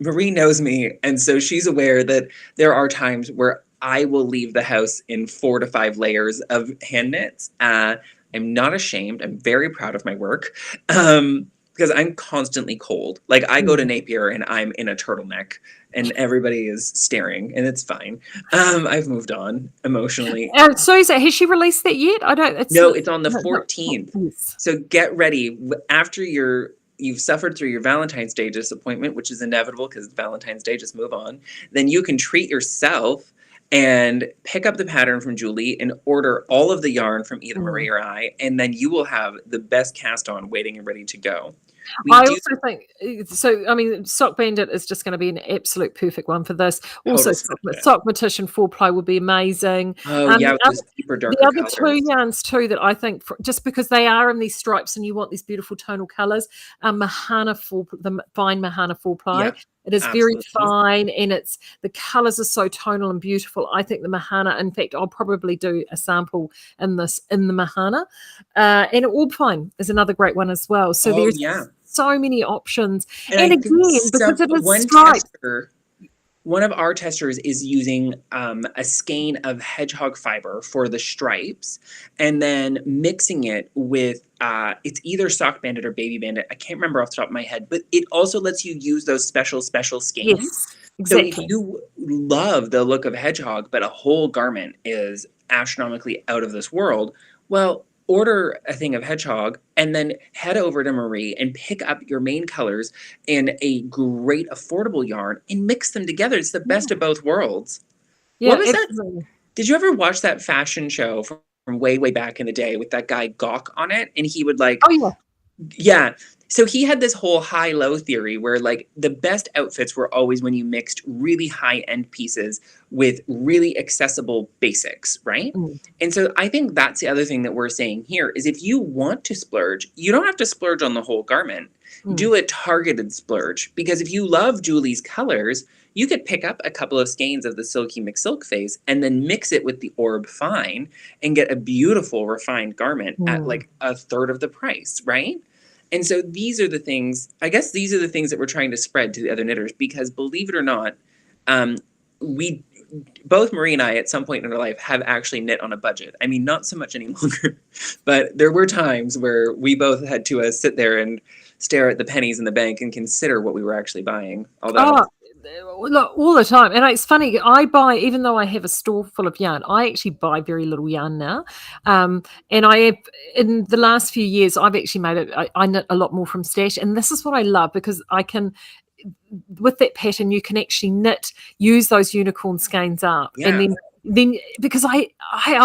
Maree knows me, and so she's aware that there are times where I will leave the house in 4 to 5 layers of hand knits. I'm not ashamed. I'm very proud of my work. Because I'm constantly cold. I go to Napier and I'm in a turtleneck and everybody is staring and it's fine. I've moved on emotionally. So has she released that yet? It's on the 14th. So get ready. After you've suffered through your Valentine's Day disappointment, which is inevitable because Valentine's Day, just move on. Then you can treat yourself and pick up the pattern from Julie and order all of the yarn from either Maree or I, and then you will have the best cast on waiting and ready to go. I also think so. I mean, Sock Bandit is just going to be an absolute perfect one for this. Also, Sock Mortician 4-ply would be amazing. With deeper, darker the other colors. 2 yarns too that I think, just because they are in these stripes and you want these beautiful tonal colors, the fine Mahana 4-ply. It is very fine, and the colors are so tonal and beautiful. I think the Mahana, in fact, I'll probably do a sample in the Mahana, and Alpine is another great one as well. So there's so many options, and again, because it is striped. One of our testers is using a skein of hedgehog fiber for the stripes and then mixing it with, it's either Sock Bandit or Baby Bandit. I can't remember off the top of my head, but it also lets you use those special skeins. Yes, exactly. So if you love the look of hedgehog, but a whole garment is astronomically out of this world, well, order a thing of hedgehog and then head over to Maree and pick up your main colors in a great affordable yarn and mix them together. It's the best of both worlds. Yeah, what was that? Did you ever watch that fashion show from from way, way back in the day with that guy Gawk on it. And he would like, Oh yeah. yeah. So he had this whole high-low theory where like the best outfits were always when you mixed really high-end pieces with really accessible basics, right? Mm. And so I think that's the other thing that we're saying here is if you want to splurge, you don't have to splurge on the whole garment. Do a targeted splurge, because if you love Julie's colors, you could pick up a couple of skeins of the Silky McSilk face and then mix it with the Orb Fine and get a beautiful refined garment at like a third of the price, right? And so these are the things, I guess these are the things that we're trying to spread to the other knitters, because believe it or not, we both Maree and I at some point in our life have actually knit on a budget. I mean, not so much any longer, but there were times where we both had to sit there and stare at the pennies in the bank and consider what we were actually buying. Although, look, all the time. And it's funny, I buy, even though I have a store full of yarn, I actually buy very little yarn now. And I have, in the last few years, I've actually made it, I knit a lot more from stash. And this is what I love, because I can, with that pattern, you can actually use those unicorn skeins up. yeah. And then because I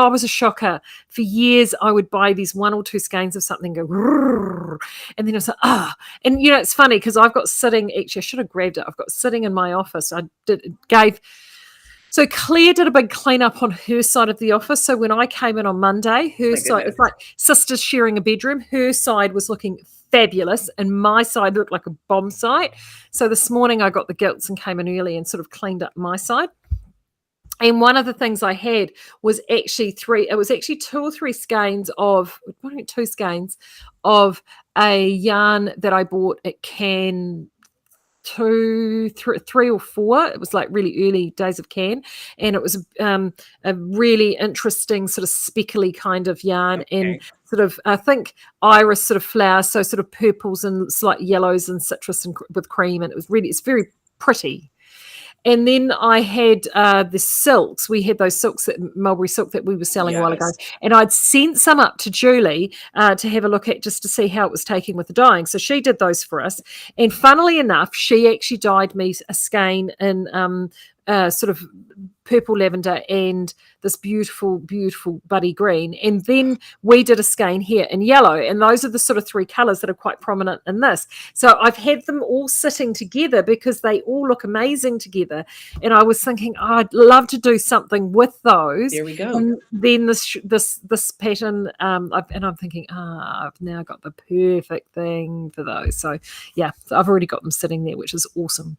was a shocker for years. I would buy these 1 or 2 skeins of something, go and then it's like, and it's funny because I've got sitting, actually I should have grabbed it, I've got sitting in my office. So Claire did a big clean up on her side of the office. So when I came in on Monday, her side, it's like sisters sharing a bedroom, her side was looking fabulous and my side looked like a bomb site. So this morning I got the gilts and came in early and sort of cleaned up my side. And one of the things I had was actually 2 or 3 skeins of, I think 2 skeins of a yarn that I bought at Can 3 or 4. It was like really early days of Can, and it was a really interesting sort of speckly kind of yarn, and sort of, I think, iris sort of flowers, so sort of purples and slight yellows and citrus and with cream, and it's very pretty. And then I had the silks. We had those silks, mulberry silk that we were selling a while ago. And I'd sent some up to Julie to have a look at, just to see how it was taking with the dyeing. So she did those for us. And funnily enough, she actually dyed me a skein in sort of purple lavender and this beautiful, beautiful buddy green. And then we did a skein here in yellow. And those are the sort of 3 colours that are quite prominent in this. So I've had them all sitting together because they all look amazing together. And I was thinking, I'd love to do something with those. There we go. And then this pattern, I'm thinking, I've now got the perfect thing for those. So yeah, so I've already got them sitting there, which is awesome.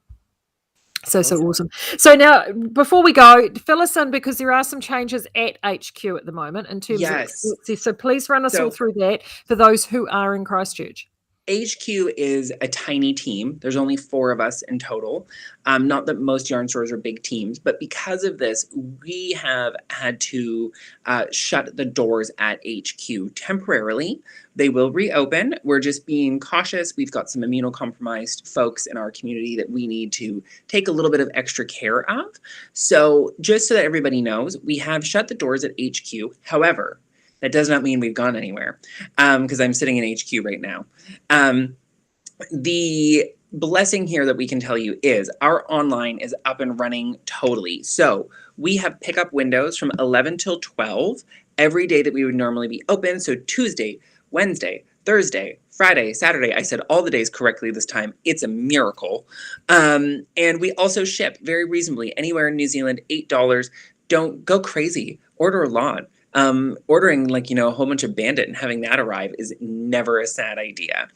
So awesome. So now, before we go, fill us in, because there are some changes at HQ at the moment in terms of, so please run us all through that for those who are in Christchurch. HQ is a tiny team. There's only 4 of us in total. Not that most yarn stores are big teams, but because of this, we have had to shut the doors at HQ temporarily. They will reopen. We're just being cautious. We've got some immunocompromised folks in our community that we need to take a little bit of extra care of. So just so that everybody knows, we have shut the doors at HQ. However, that does not mean we've gone anywhere, because I'm sitting in HQ right now. The blessing here that we can tell you is our online is up and running totally. So we have pickup windows from 11 till 12 every day that we would normally be open. So Tuesday, Wednesday, Thursday, Friday, Saturday. I said all the days correctly this time. It's a miracle. And we also ship very reasonably anywhere in New Zealand, $8. Don't go crazy. Order a lot. Ordering a whole bunch of Bandit and having that arrive is never a sad idea.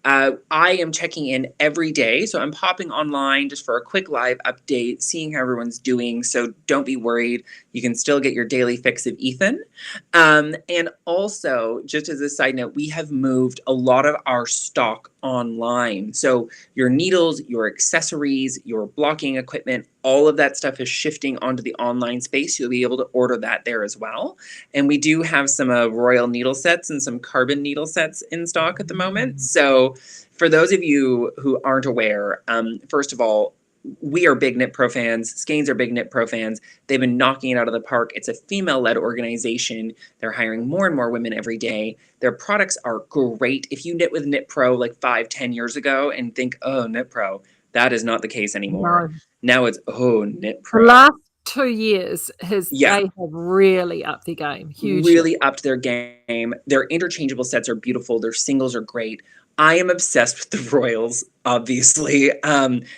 I am checking in every day, so I'm popping online just for a quick live update, seeing how everyone's doing, so don't be worried. You can still get your daily fix of Ethan. And also, just as a side note, we have moved a lot of our stock online. So your needles, your accessories, your blocking equipment, all of that stuff is shifting onto the online space. You'll be able to order that there as well. And we do have some Royal needle sets and some carbon needle sets in stock at the moment. So for those of you who aren't aware, first of all, we are big Knit Pro fans. Skeinz are big Knit Pro fans. They've been knocking it out of the park. It's a female-led organization. They're hiring more and more women every day. Their products are great. If you knit with Knit Pro like 5-10 years ago and think, oh, Knit Pro, that is not the case anymore. No. Now it's, oh, Knit Pro. The last 2 years Yeah. they have really upped their game. Hugely. Really upped their game. Their interchangeable sets are beautiful. Their singles are great. I am obsessed with the Royals, obviously.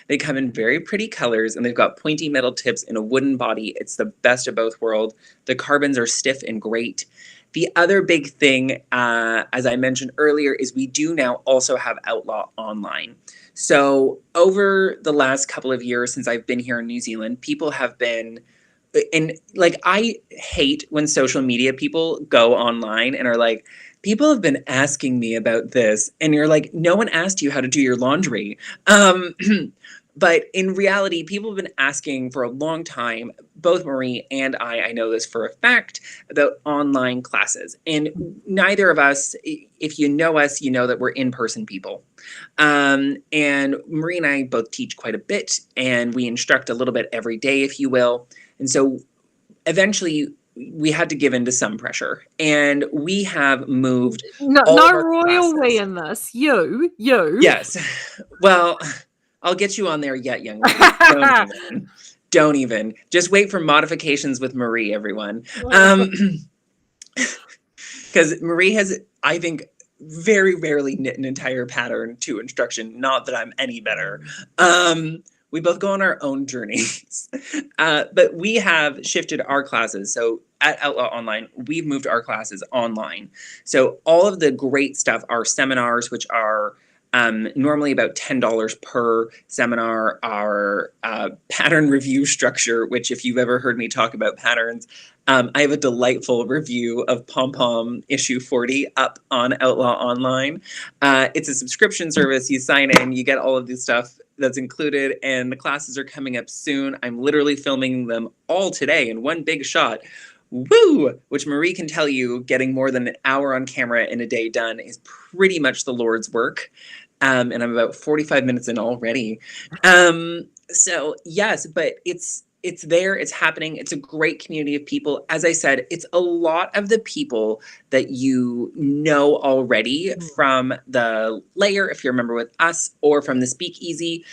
They come in very pretty colors, and they've got pointy metal tips and a wooden body. It's the best of both worlds. The carbons are stiff and great. The other big thing, as I mentioned earlier, is we do now also have Outlaw online. So over the last couple of years since I've been here in New Zealand, people have been, and like, I hate when social media people go online and are like, people have been asking me about this, and you're like, no one asked you how to do your laundry. But in reality, people have been asking for a long time, both Maree and I know this for a fact, about online classes. And neither of us, if you know us, you know that we're in-person people. And Maree and I both teach quite a bit, and we instruct a little bit every day, if you will. And so eventually we had to give in to some pressure, and we have moved No royal classes. we in this. You. Yes. Well, I'll get you on there yet, young lady. Don't even. Just wait for modifications with Maree, everyone. Because Maree has, I think, very rarely knit an entire pattern to instruction. Not that I'm any better. We both go on our own journeys. But we have shifted our classes. So at Outlaw Online, we've moved our classes online. So all of the great stuff, our seminars, which are normally about $10 per seminar, our pattern review structure, which if you've ever heard me talk about patterns, I have a delightful review of Pom Pom issue 40 up on Outlaw Online. It's a subscription service. You sign in, you get all of this stuff that's included, and the classes are coming up soon. I'm literally filming them all today in one big shot. Woo! Which Maree can tell you, getting more than an hour on camera in a day done is pretty much the Lord's work. And I'm about 45 minutes in already. So yes, but it's there, it's happening. It's a great community of people. As I said, it's a lot of the people that you know already from the layer, if you remember with us, or from the speakeasy.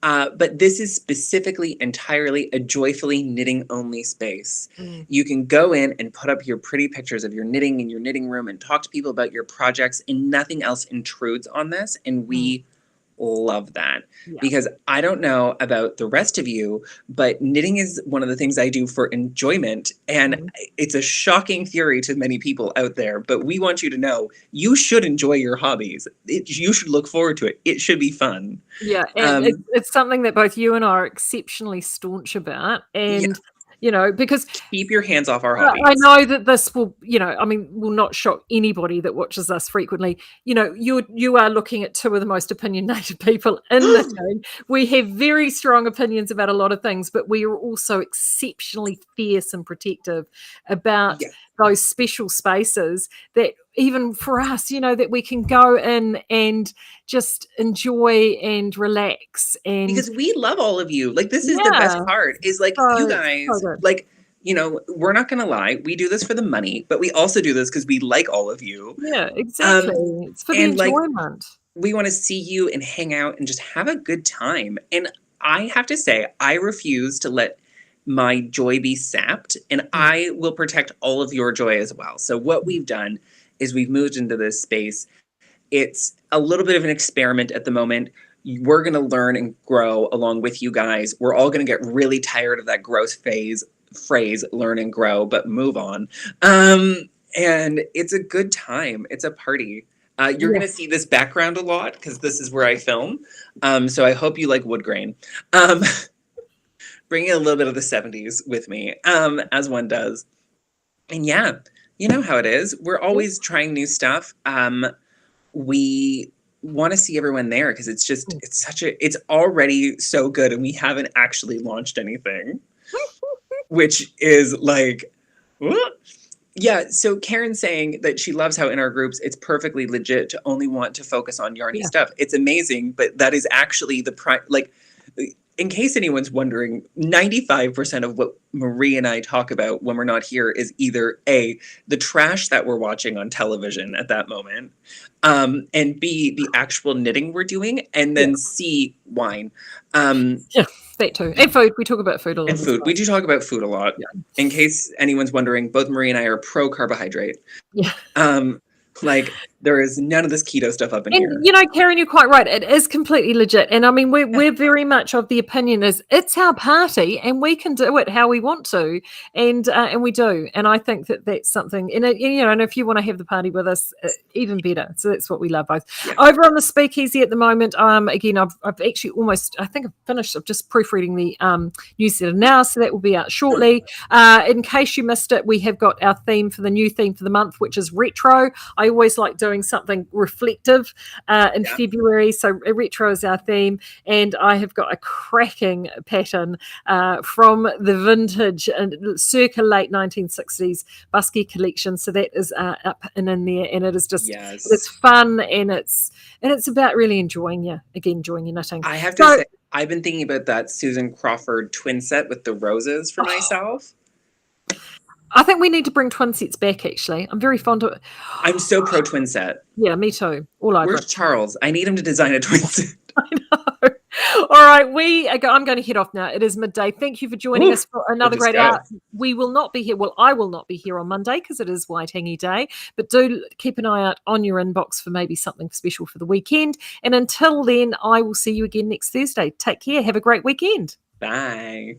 But this is specifically entirely a joyfully knitting only space. You can go in and put up your pretty pictures of your knitting in your knitting room and talk to people about your projects, and nothing else intrudes on this. And we love that, because I don't know about the rest of you, but knitting is one of the things I do for enjoyment, and it's a shocking theory to many people out there, but we want you to know you should enjoy your hobbies. You should look forward to it. It should be fun. Yeah, and it's something that both you and I are exceptionally staunch about, and you know, because keep your hands off our hobbies. I know that this will, you know, I mean, will not shock anybody that watches us frequently. You know, you are looking at two of the most opinionated people in knitting. We have very strong opinions about a lot of things, but we are also exceptionally fierce and protective about those special spaces that even for us, you know, that we can go in and just enjoy and relax. And because we love all of you. Like, this is the best part, is like, you guys, like, you know, we're not gonna lie, we do this for the money, but we also do this because we like all of you. Yeah, exactly. It's for the enjoyment. Like, we want to see you and hang out and just have a good time. And I have to say, I refuse to let my joy be sapped, and I will protect all of your joy as well. So what we've done is we've moved into this space. It's a little bit of an experiment at the moment. We're going to learn and grow along with you guys. We're all going to get really tired of that gross phrase, learn and grow, but move on. And it's a good time. It's a party. You're going to see this background a lot because this is where I film. So I hope you like wood grain. Bringing a little bit of the 70s with me, as one does. And yeah, you know how it is. We're always trying new stuff. We want to see everyone there because it's just, it's already so good, and we haven't actually launched anything, which is like, what? Yeah, so Karen's saying that she loves how in our groups, it's perfectly legit to only want to focus on yarny stuff. It's amazing, but that is actually the in case anyone's wondering, 95% of what Maree and I talk about when we're not here is either A, the trash that we're watching on television at that moment, and B, the actual knitting we're doing, and then C, wine. that too. And food. We talk about food a lot. And food. We do talk about food a lot. Yeah. In case anyone's wondering, both Maree and I are pro carbohydrate. Yeah. Like, there is none of this keto stuff up in here. You know, Karen, you're quite right. It is completely legit. And I mean, we're very much of the opinion is it's our party and we can do it how we want to. And we do. And I think that that's something, and if you want to have the party with us, even better. So that's what we love both. Yeah. Over on the Speakeasy at the moment, again, I've actually I think I've finished. I'm just proofreading the newsletter now. So that will be out shortly. In case you missed it, we have got our new theme for the month, which is retro. I always like doing something reflective in February, so retro is our theme, and I have got a cracking pattern from the vintage and circa late 1960s busky collection, so that is up and in there, and it is just it's fun, and it's about really enjoying your knitting. I have to say, I've been thinking about that Susan Crawford twin set with the roses for myself. I think we need to bring twin sets back, actually. I'm very fond of it. I'm so pro twin set. Yeah, me too. All over. Where's Charles? I need him to design a twin set. I know. All right, I'm going to head off now. It is midday. Thank you for joining us for another great hour. We will not be here. Well, I will not be here on Monday because it is White Hangy Day. But do keep an eye out on your inbox for maybe something special for the weekend. And until then, I will see you again next Thursday. Take care. Have a great weekend. Bye.